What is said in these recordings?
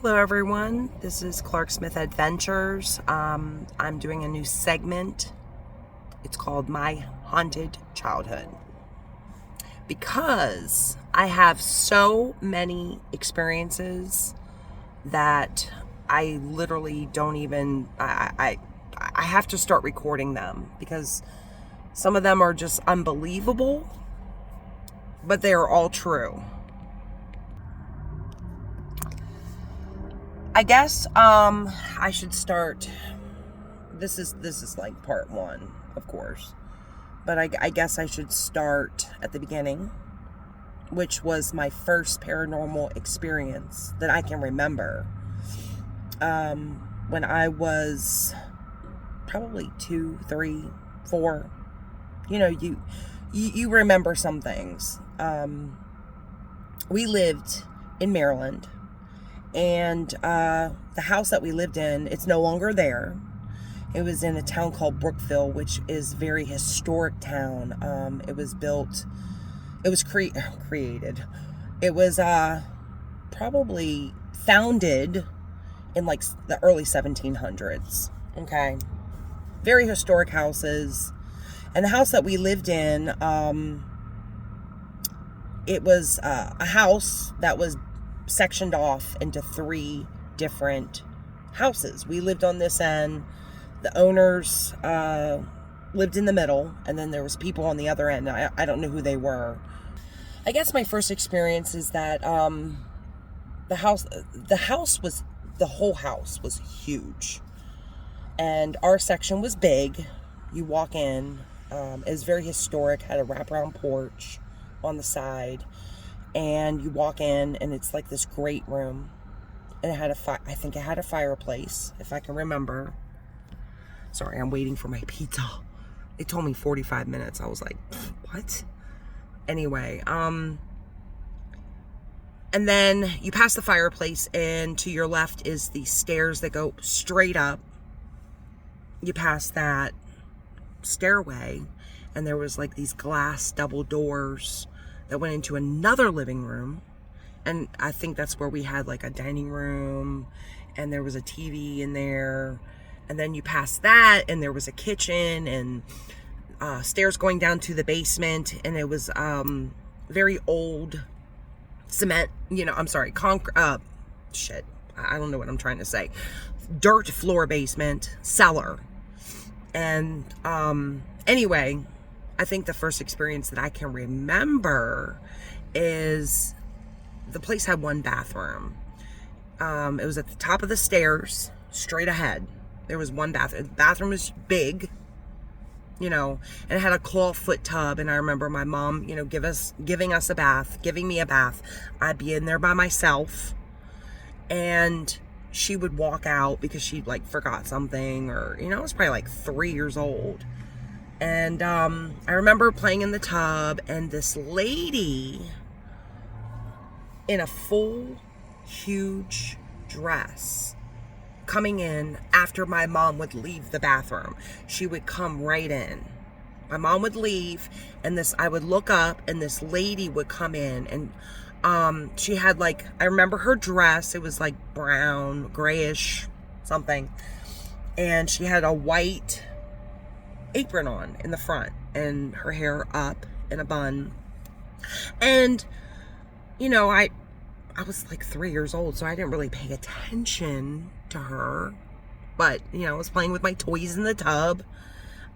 Hello everyone, this is Clark Smith Adventures. I'm doing a new segment. It's called My Haunted Childhood. Because I have so many experiences that I literally don't even, I have to start recording them because some of them are just unbelievable, but they are all true. I guess I should start. This is like part one, of course, but I guess I should start at the beginning, which was my first paranormal experience that I can remember. When I was probably 2, 3, 4. You know, you remember some things. We lived in Maryland. And the house that we lived in, it's no longer there. It was in a town called Brookville, which is a very historic town. It was built, it was created. It was probably founded in like the early 1700s. Okay. Very historic houses. And the house that we lived in, it was a house that was sectioned off into 3 different houses. We lived on this end. The owners lived in the middle, and then there was people on the other end. I don't know who they were. I guess my first experience is that the whole house was huge, and our section was big. You walk in, it was very historic. Had a wraparound porch on the side. And you walk in, and it's like this great room. And it had I think it had a fireplace, if I can remember. Sorry, I'm waiting for my pizza. They told me 45 minutes. I was like, what? Anyway, and then you pass the fireplace, and to your left is the stairs that go straight up. You pass that stairway, and there was like these glass double doors that went into another living room, and I think that's where we had like a dining room, and there was a TV in there. And then you pass that, and there was a kitchen, and stairs going down to the basement, and it was very old cement, concrete, I don't know what I'm trying to say, dirt floor basement, cellar. And anyway, I think the first experience that I can remember is the place had 1 bathroom. It was at the top of the stairs, straight ahead. There was 1 bathroom. The bathroom was big, and it had a claw foot tub. And I remember my mom, giving me a bath. I'd be in there by myself, and she would walk out because she like forgot something, or I was probably like 3 years old. And I remember playing in the tub, and this lady in a full, huge dress coming in after my mom would leave the bathroom. She would come right in. My mom would leave, and I would look up, and this lady would come in, and she had like, I remember her dress, it was like brown, grayish, something, and she had a white apron on in the front, and her hair up in a bun. And I was like 3 years old, so I didn't really pay attention to her, but I was playing with my toys in the tub.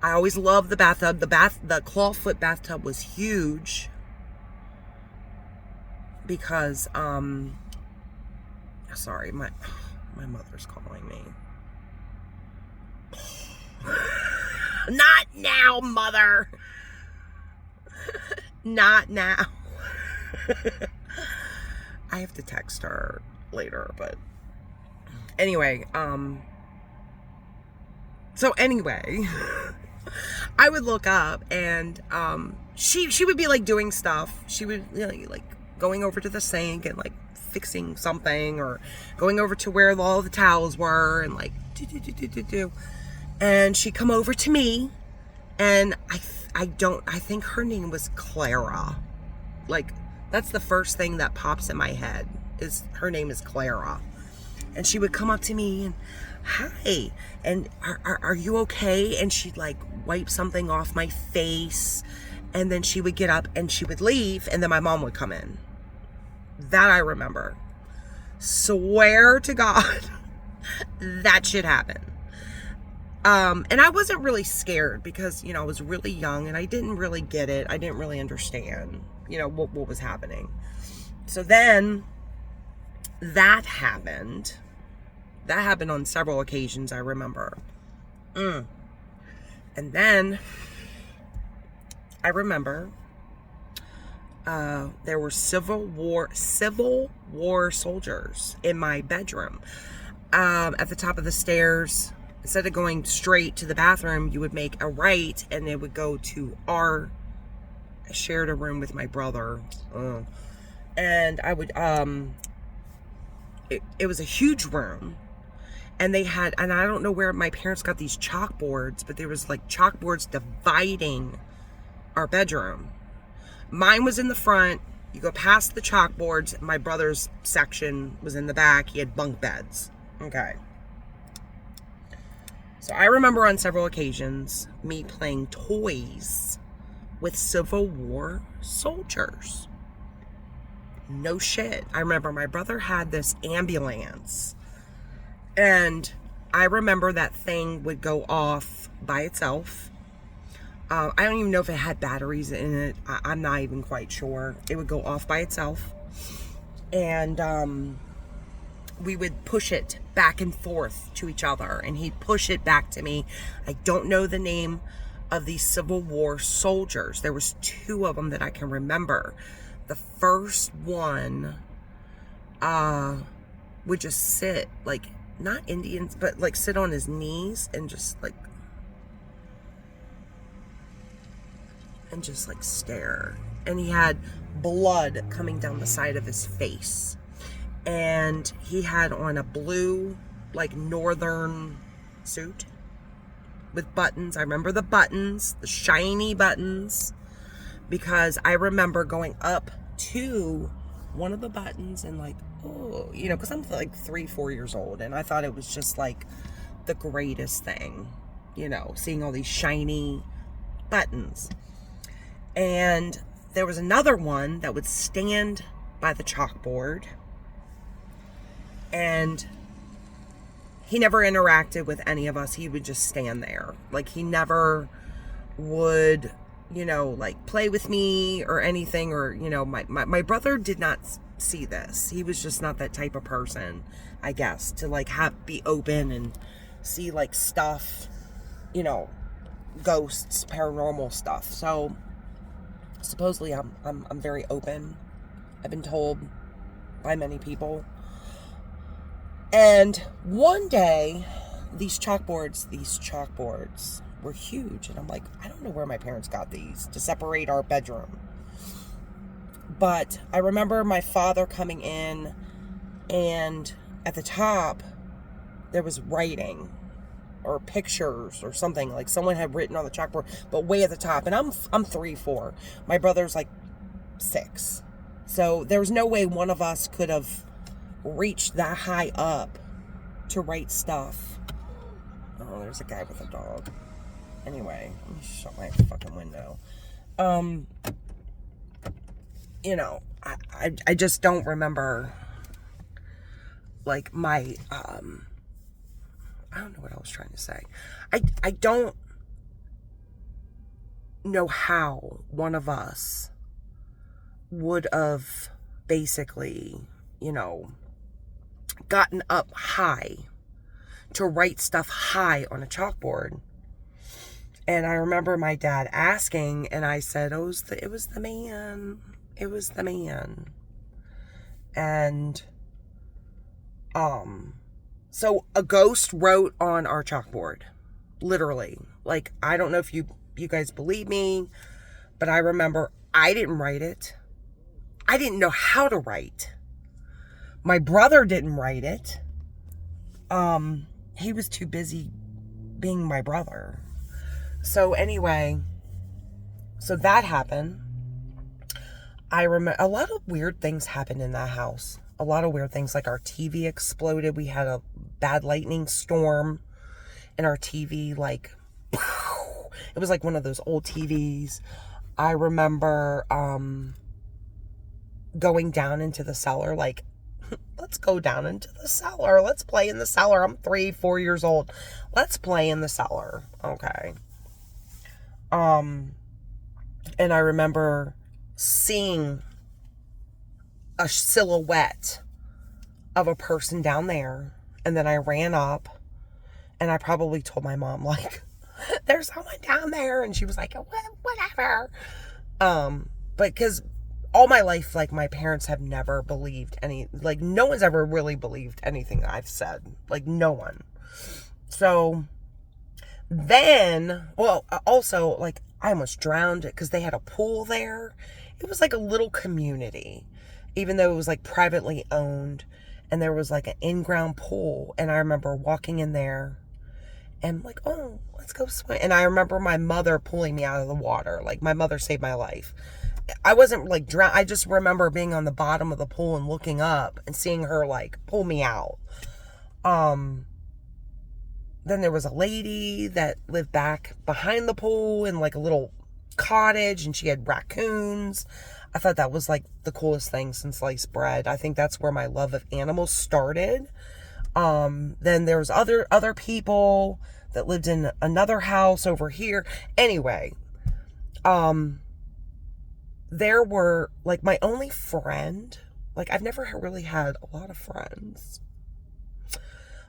I always loved the bathtub. The clawfoot bathtub was huge because sorry, my mother's calling me. Not now, mother. Not now. I have to text her later, but anyway, so anyway, I would look up, and she would be like doing stuff. She would like going over to the sink and like fixing something, or going over to where all the towels were, and like do. And she'd come over to me, and I think her name was Clara. Like, that's the first thing that pops in my head, is her name is Clara. And she would come up to me and, hi, and are you okay? And she'd like wipe something off my face. And then she would get up and she would leave. And then my mom would come in. That I remember. Swear to God, that shit happened. And I wasn't really scared because, I was really young and I didn't really get it. I didn't really understand, what was happening. So then that happened. That happened on several occasions, I remember. And then I remember there were Civil War soldiers in my bedroom. At the top of the stairs, instead of going straight to the bathroom, you would make a right and it would go to I shared a room with my brother. And I would, it was a huge room. And they had, and I don't know where my parents got these chalkboards, but there was like chalkboards dividing our bedroom. Mine was in the front. You go past the chalkboards. My brother's section was in the back. He had bunk beds. Okay. So I remember on several occasions me playing toys with Civil War soldiers. No shit. I remember my brother had this ambulance. And I remember that thing would go off by itself. I don't even know if it had batteries in it. I'm not even quite sure. It would go off by itself. And we would push it back and forth to each other. And he'd push it back to me. I don't know the name of these Civil War soldiers. There was 2 of them that I can remember. The first one would just sit, like, not Indians, but like sit on his knees and just like stare. And he had blood coming down the side of his face. And he had on a blue, like, northern suit with buttons. I remember the buttons, the shiny buttons, because I remember going up to one of the buttons and like, oh, because I'm like 3-4 years old, and I thought it was just like the greatest thing, seeing all these shiny buttons. And there was another one that would stand by the chalkboard, and he never interacted with any of us. He would just stand there. Like, he never would, like play with me or anything, or, my brother did not see this. He was just not that type of person, I guess, to like be open and see like stuff, ghosts, paranormal stuff. So supposedly I'm very open. I've been told by many people. And one day these chalkboards were huge, and I'm like, I don't know where my parents got these to separate our bedroom. But I remember my father coming in, and at the top there was writing or pictures or something, like someone had written on the chalkboard, but way at the top. And I'm 3-4. My brother's like 6. So there was no way one of us could have reached that high up to write stuff. Oh, there's a guy with a dog. Anyway, let me shut my fucking window. I just don't remember, like, my, I don't know what I was trying to say. I don't know how one of us would have basically, gotten up high to write stuff high on a chalkboard. And I remember my dad asking, and I said, it was the man. It was the man. And, so a ghost wrote on our chalkboard, literally. Like, I don't know if you guys believe me, but I remember I didn't write it. I didn't know how to write. My brother didn't write it. He was too busy being my brother. So anyway, so that happened. I remember a lot of weird things happened in that house. a lot of weird things, like our TV exploded. We had a bad lightning storm, and our TV, like, it was like one of those old TVs. I remember going down into the cellar, like, let's go down into the cellar. Let's play in the cellar. I'm 3-4 years old. Let's play in the cellar. Okay. And I remember seeing a silhouette of a person down there. And then I ran up, and I probably told my mom, like, there's someone down there. And she was like, whatever. But because all my life, like, my parents have never believed like, no one's ever really believed anything I've said. Like, no one. So then, well, also, like, I almost drowned it because they had a pool there. It was like a little community, even though it was, like, privately owned, and there was, like, an in-ground pool. And I remember walking in there and, like, oh, let's go swim. And I remember my mother pulling me out of the water. Like, my mother saved my life. I wasn't, like, drowned. I just remember being on the bottom of the pool and looking up and seeing her, like, pull me out. Then there was a lady that lived back behind the pool in, like, a little cottage, and she had raccoons. I thought that was, like, the coolest thing since sliced bread. I think that's where my love of animals started. Then there was other people that lived in another house over here. Anyway, there were, like, my only friend, like, I've never really had a lot of friends,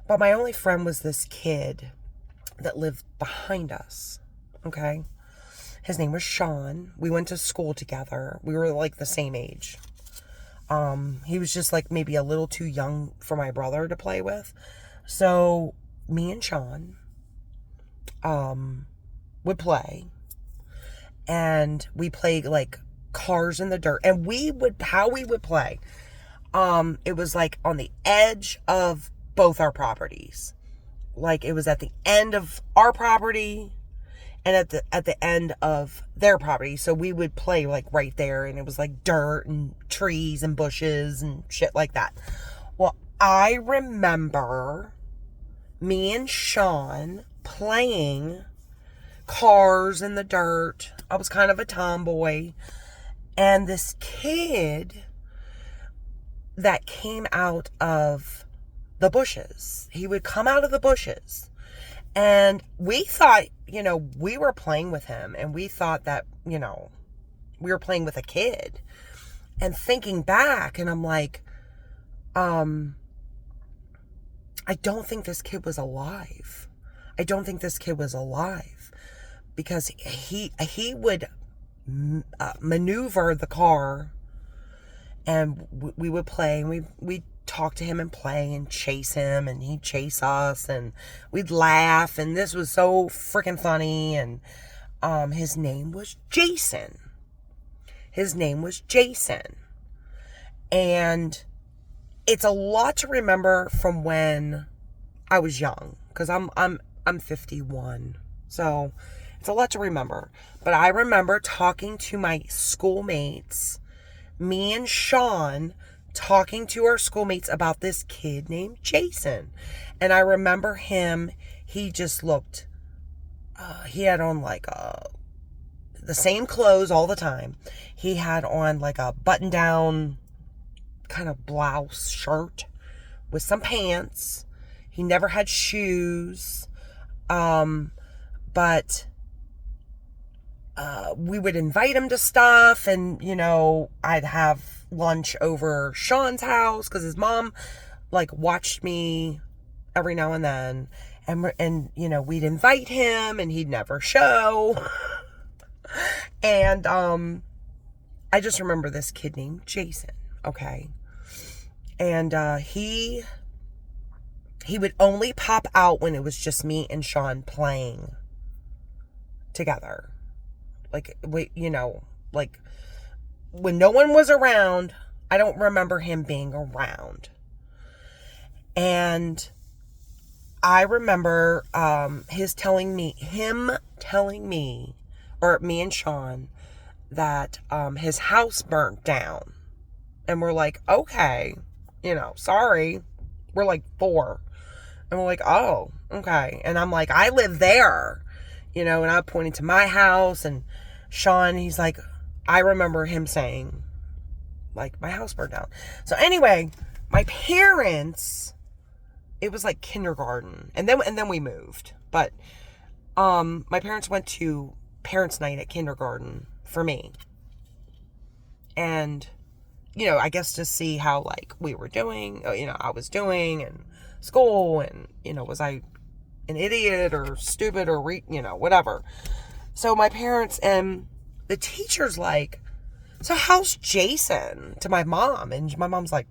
but my only friend was this kid that lived behind us, okay? His name was Sean. We went to school together. We were, like, the same age. He was just, like, maybe a little too young for my brother to play with. So, me and Sean, would play, and we played, like, cars in the dirt. And how we would play, it was, like, on the edge of both our properties. Like, it was at the end of our property and at the end of their property. So we would play, like, right there, and it was, like, dirt and trees and bushes and shit like that. Well, I remember me and Sean playing cars in the dirt. I was kind of a tomboy. And this kid that came out of the bushes, he would come out of the bushes. And we thought, we were playing with him. And we thought that, we were playing with a kid. And thinking back, and I'm like, I don't think this kid was alive. I don't think this kid was alive. Because he would maneuver the car, and we would play, and we'd talk to him and play and chase him, and he'd chase us, and we'd laugh, and this was so freaking funny. And his name was Jason. And it's a lot to remember from when I was young, because I'm 51, so it's a lot to remember. But I remember talking to my schoolmates, me and Sean talking to our schoolmates about this kid named Jason. And I remember him, he just looked, he had on, like, the same clothes all the time. He had on, like, a button-down kind of blouse shirt with some pants. He never had shoes. But we would invite him to stuff, and, I'd have lunch over Sean's house, because his mom, like, watched me every now and then, and we'd invite him, and he'd never show. And I just remember this kid named Jason, okay? And he would only pop out when it was just me and Sean playing together. Like, like, when no one was around, I don't remember him being around. And I remember him telling me, or me and Sean, that his house burnt down. And we're like, okay. Sorry. We're like 4. And we're like, oh, okay. And I'm like, I live there, and I'm pointing to my house, and Sean, he's like, I remember him saying, like, my house burned down. So anyway, my parents, it was like kindergarten, and then we moved. But my parents went to parents' night at kindergarten for me, and I guess to see how like we were doing, I was doing in school, and was I an idiot or stupid or whatever. So my parents and the teacher's like, so how's Jason, to my mom? And my mom's like,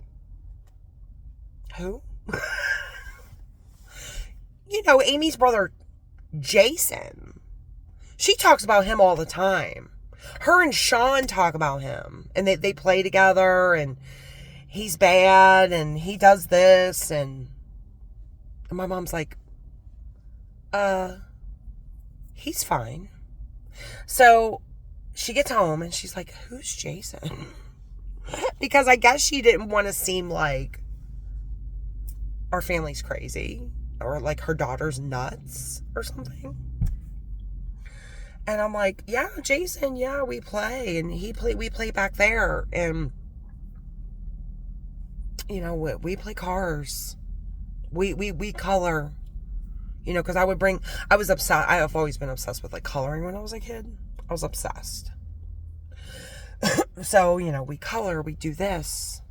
who? Amy's brother, Jason. She talks about him all the time. Her and Sean talk about him. And they play together. And he's bad. And he does this. And my mom's like, he's fine. So she gets home and she's like, who's Jason? Because I guess she didn't want to seem like our family's crazy, or like her daughter's nuts or something. And I'm like, yeah, Jason, yeah, we play. And we play back there. And, we play cars. We color. Because I've always been obsessed with like coloring when I was a kid. I was obsessed. So, we color, we do this.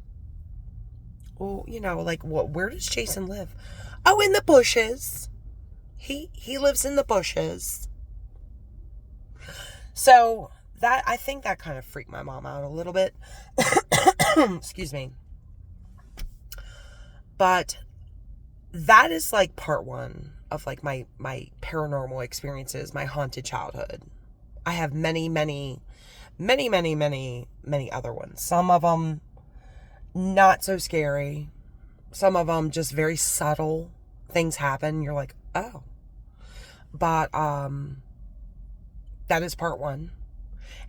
Well, like, where does Jason live? Oh, in the bushes. He lives in the bushes. So I think that kind of freaked my mom out a little bit. Excuse me. But that is like part 1 of like my paranormal experiences, my haunted childhood. I have many, many, many, many, many, many other ones. Some of them not so scary. Some of them just very subtle. Things happen. You're like, oh. But that is part 1.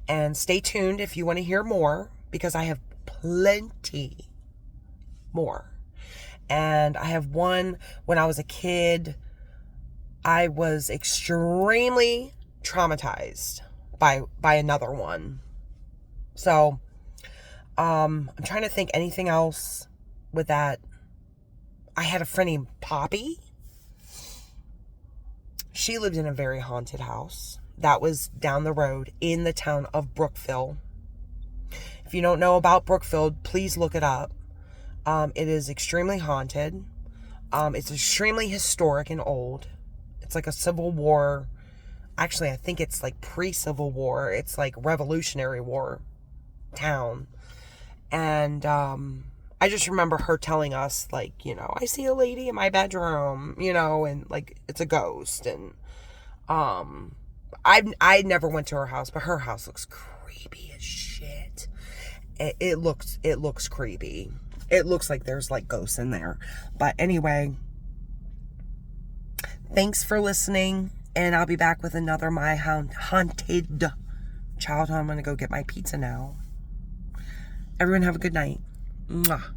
And stay tuned if you want to hear more, because I have plenty more. And I have one when I was a kid. I was extremely traumatized by another one. So I'm trying to think anything else with that. I had a friend named Poppy. She lived in a very haunted house that was down the road in the town of Brookville. If you don't know about Brookville, please look it up. It is extremely haunted. It's extremely historic and old. It's like a Civil War. Actually, I think it's like pre-Civil War. It's like Revolutionary War town. And I just remember her telling us, like, I see a lady in my bedroom, and like it's a ghost. And I never went to her house, but her house looks creepy as shit. It looks creepy. It looks like there's like ghosts in there. But anyway, thanks for listening, and I'll be back with another my haunted childhood. I'm gonna go get my pizza now. Everyone have a good night. Mwah.